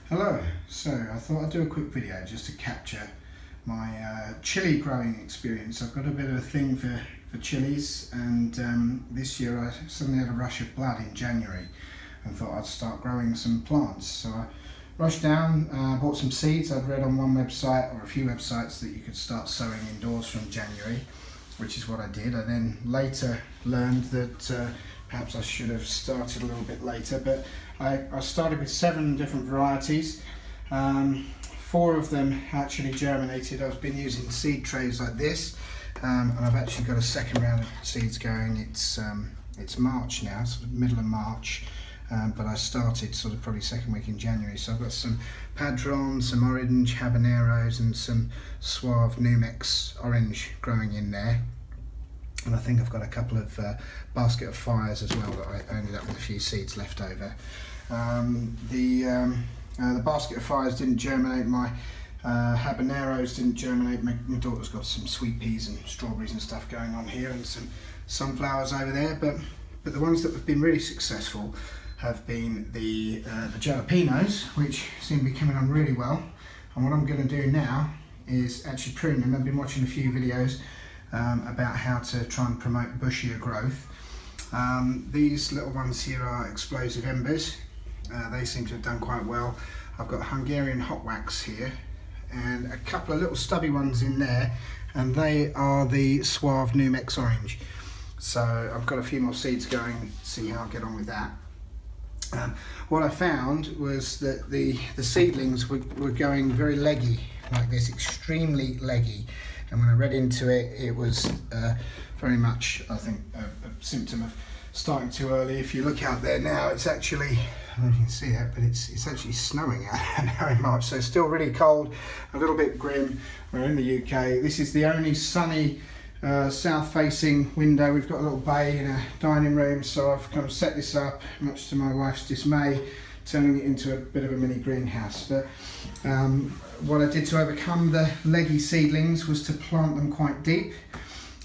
Hello, so I thought I'd do a quick video just to capture my chili growing experience. I've got a bit of a thing for chilies, and this year I suddenly had a rush of blood in January and thought I'd start growing some plants. So I rushed down, bought some seeds. I'd read on one website or a few websites that you could start sowing indoors from January, which is what I did. I then later learned that perhaps I should have started a little bit later, but I started with 7 different varieties. 4 of them actually germinated. I've been using seed trays like this, and I've actually got a second round of seeds going. It's March now, sort of middle of March, but I started sort of probably second week in January. So I've got some Padron, some orange Habaneros, and some Suave Numex orange growing in there. And I think I've got a couple of basket of fires as well that I ended up with a few seeds left over. The basket of fires didn't germinate. My habaneros didn't germinate. My daughter's got some sweet peas and strawberries and stuff going on here, and some sunflowers over there. But the ones that have been really successful have been the jalapenos, which seem to be coming on really well. And what I'm going to do now is actually prune them. I've been watching a few videos about how to try and promote bushier growth. These little ones here are explosive embers. They seem to have done quite well. I've got Hungarian hot wax here and a couple of little stubby ones in there, and they are the Suave Numex orange. So I've got a few more seeds going, see how I get on with that. What I found was that the seedlings were going very leggy, like this, extremely leggy. And when I read into it, it was very much, I think, a symptom of starting too early. If you look out there now, it's actually, I don't know if you can see that, but it's actually snowing out now in March. So it's still really cold, a little bit grim. We're in the UK. This is the only sunny south-facing window. We've got a little bay in a dining room, so I've kind of set this up, much to my wife's dismay, turning it into a bit of a mini greenhouse. But what I did to overcome the leggy seedlings was to plant them quite deep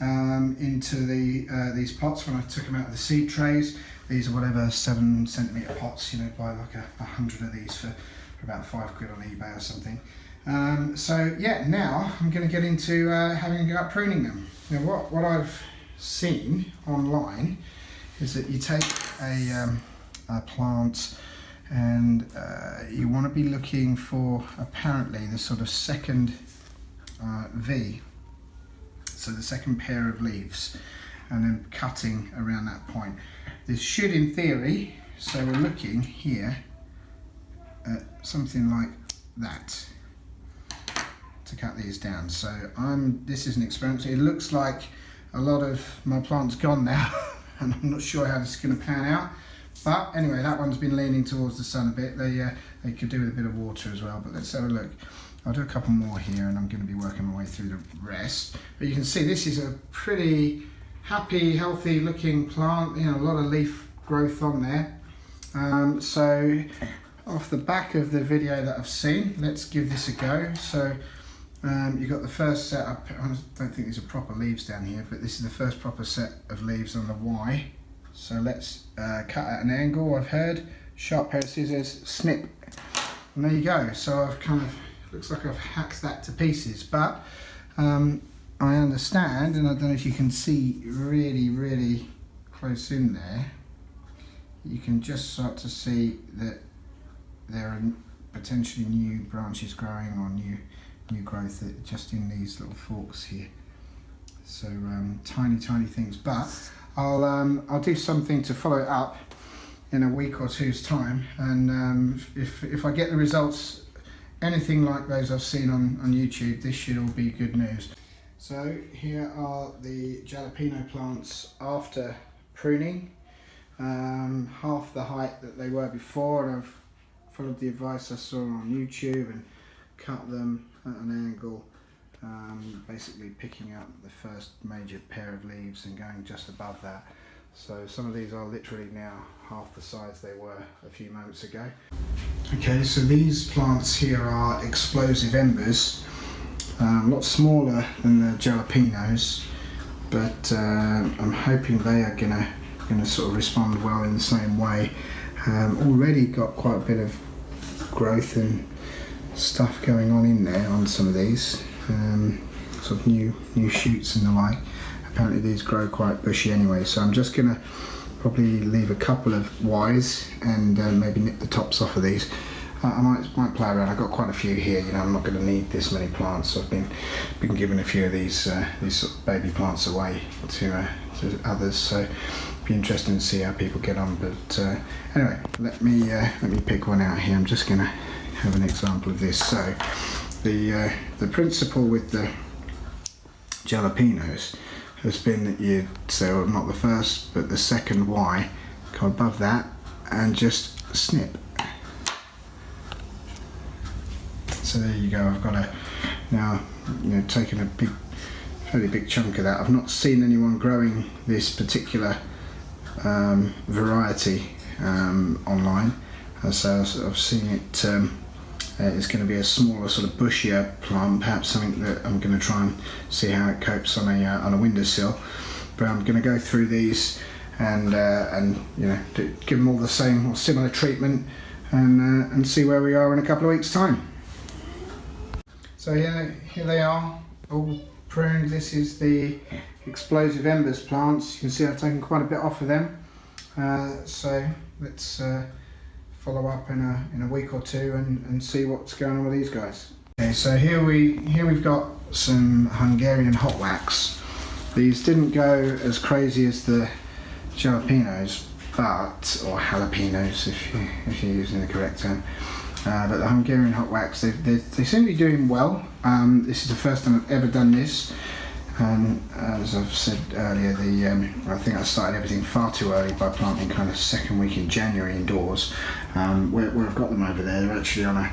into these pots when I took them out of the seed trays. These are whatever 7cm pots, you know, buy like 100 of these for about £5 on eBay or something. So yeah, now I'm going to get into having a go at pruning them. Now what I've seen online is that you take a plant, and you want to be looking for apparently the sort of second V, so the second pair of leaves, and then cutting around that point. This should, in theory, so we're looking here at something like that to cut these down. So this is an experiment. It looks like a lot of my plant's gone now and I'm not sure how this is going to pan out. But anyway, that one's been leaning towards the sun a bit. They could do with a bit of water as well, but let's have a look. I'll do a couple more here and I'm going to be working my way through the rest. But you can see this is a pretty happy, healthy looking plant, you know, a lot of leaf growth on there. So off the back of the video that I've seen, let's give this a go. So you've got the first set up. I don't think these are proper leaves down here, but this is the first proper set of leaves on the Y. So let's cut at an angle. I've heard, sharp pair of scissors, snip, and there you go. So I've kind of, looks like I've hacked that to pieces, but I understand, and I don't know if you can see really close in there, you can just start to see that there are potentially new branches growing, or new growth just in these little forks here. So tiny things, but I'll do something to follow it up in a week or two's time, and if I get the results anything like those I've seen on YouTube, this should all be good news. So here are the jalapeno plants after pruning, half the height that they were before, and I've followed the advice I saw on YouTube and cut them at an angle, basically picking up the first major pair of leaves and going just above that. So some of these are literally now half the size they were a few moments ago. Okay, so these plants here are explosive embers, a lot smaller than the jalapenos, but I'm hoping they are gonna sort of respond well in the same way. Already got quite a bit of growth and stuff going on in there on some of these, sort of new shoots and the like. Apparently these grow quite bushy anyway, so I'm just gonna probably leave a couple of Ys and maybe nip the tops off of these. I might play around. I've got quite a few here. You know, I'm not going to need this many plants. So I've been giving a few of these sort of baby plants away to others. So it'll be interesting to see how people get on. But anyway, let me pick one out here. I'm just going to have an example of this. So the principle with the jalapenos has been that you say, well, not the first, but the second Y, go above that and just snip. So there you go. I've got taken a fairly big chunk of that. I've not seen anyone growing this particular variety online, so I've seen it. It's going to be a smaller, sort of bushier plant, perhaps something that I'm going to try and see how it copes on a windowsill. But I'm going to go through these and give them all the same or similar treatment and see where we are in a couple of weeks' time. So here they are, all pruned. This is the explosive embers plants. You can see I've taken quite a bit off of them. So let's follow up in a week or two and see what's going on with these guys. Okay, so here we've got some Hungarian hot wax. These didn't go as crazy as the jalapenos, or jalapenos if you're using the correct term. But the Hungarian hot wax, they seem to be doing well. This is the first time I've ever done this, and as I've said earlier, I think I started everything far too early by planting kind of second week in January indoors. Where I've got them over there, they're actually on a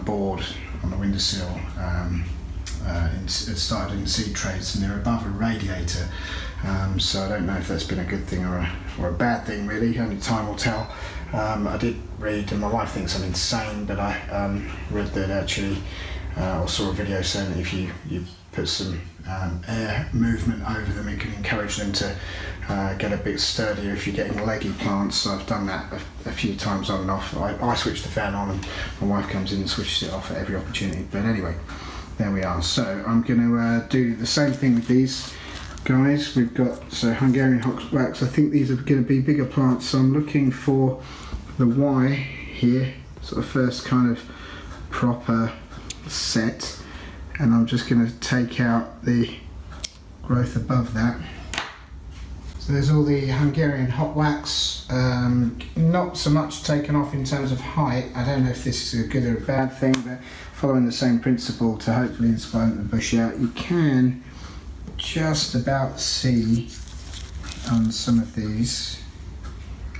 board on the windowsill. It started in seed trays, and they're above a radiator. So I don't know if that's been a good thing or a bad thing, really. Only time will tell. I did read, and my wife thinks I'm insane, but I read that actually, or saw a video saying that if you put some air movement over them, it can encourage them to get a bit sturdier if you're getting leggy plants. So I've done that a few times on and off. I switch the fan on and my wife comes in and switches it off at every opportunity. But anyway, there we are. So I'm going to do the same thing with these guys. We've got Hungarian hot wax. I think these are going to be bigger plants, so I'm looking for the Y here, sort of first kind of proper set, and I'm just going to take out the growth above that. So there's all the Hungarian hot wax, not so much taken off in terms of height. I don't know if this is a good or a bad thing, but following the same principle to hopefully inspire them to bush out, you can just about see on some of these.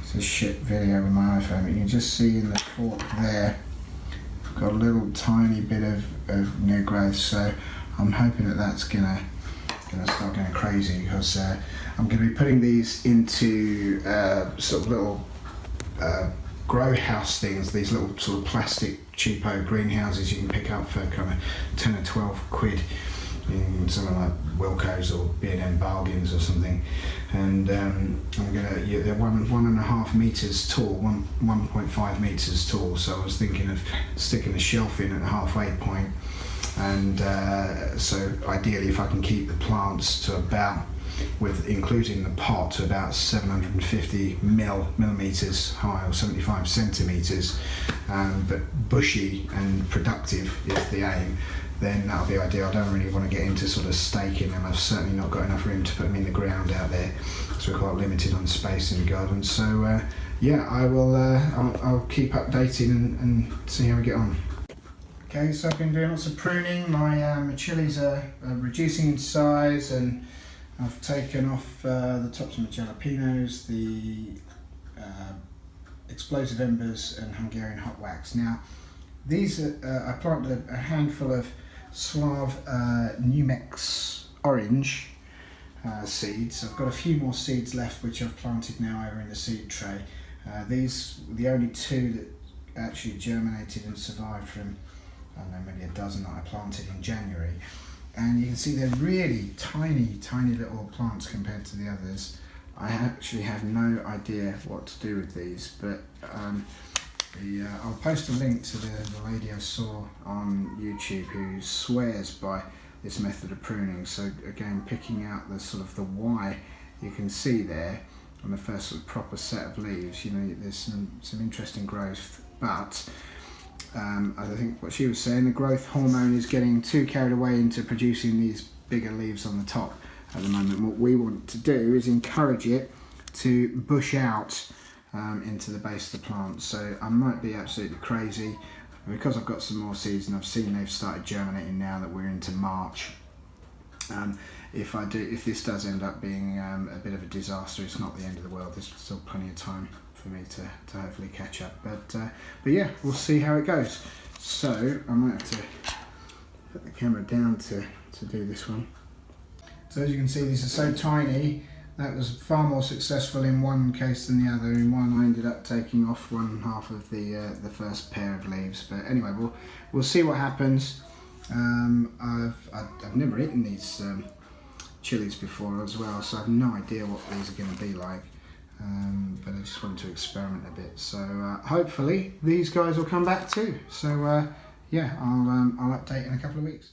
It's a shit video with my iPhone, but you can just see in the fork there, I've got a little tiny bit of new growth. So I'm hoping that that's gonna start going crazy, because I'm going to be putting these into sort of little grow house things, these little sort of plastic cheapo greenhouses you can pick up for kind of 10 or 12 quid in something like Wilco's or B&M Bargains or something, and they're 1.5 meters tall, 1.5 meters tall. So I was thinking of sticking a shelf in at the halfway point, and so ideally if I can keep the plants to about, with including the pot, to about 750 millimeters high or 75 centimeters, but bushy and productive is the aim, then that'll be ideal. I don't really want to get into sort of staking them. I've certainly not got enough room to put them in the ground out there, so we're quite limited on space in the garden. So yeah, I'll keep updating and see how we get on. Okay, so I've been doing lots of pruning. My chilies are reducing in size, and I've taken off the tops of my jalapenos, the explosive embers and Hungarian hot wax. Now, these I planted a handful of Suave Numex orange seeds. I've got a few more seeds left which I've planted now over in the seed tray. These were the only two that actually germinated and survived from, I don't know, maybe a dozen that I planted in January. And you can see they're really tiny little plants compared to the others. I actually have no idea what to do with these, but I'll post a link to the lady I saw on YouTube who swears by this method of pruning. So again, picking out the sort of the why, you can see there on the first sort of proper set of leaves, you know, there's some interesting growth, but I think what she was saying, the growth hormone is getting too carried away into producing these bigger leaves on the top at the moment. What we want to do is encourage it to bush out into the base of the plant. So I might be absolutely crazy, because I've got some more seeds and I've seen they've started germinating now that we're into March. If this does end up being a bit of a disaster, it's not the end of the world. There's still plenty of time for me to hopefully catch up. But yeah, we'll see how it goes. So I might have to put the camera down to do this one. So as you can see, these are so tiny. That was far more successful in one case than the other. In one, I ended up taking off one half of the first pair of leaves. But anyway, we'll see what happens. I've never eaten these chilies before as well, so I have no idea what these are going to be like. But I just wanted to experiment a bit. So hopefully these guys will come back too. So yeah, I'll update in a couple of weeks.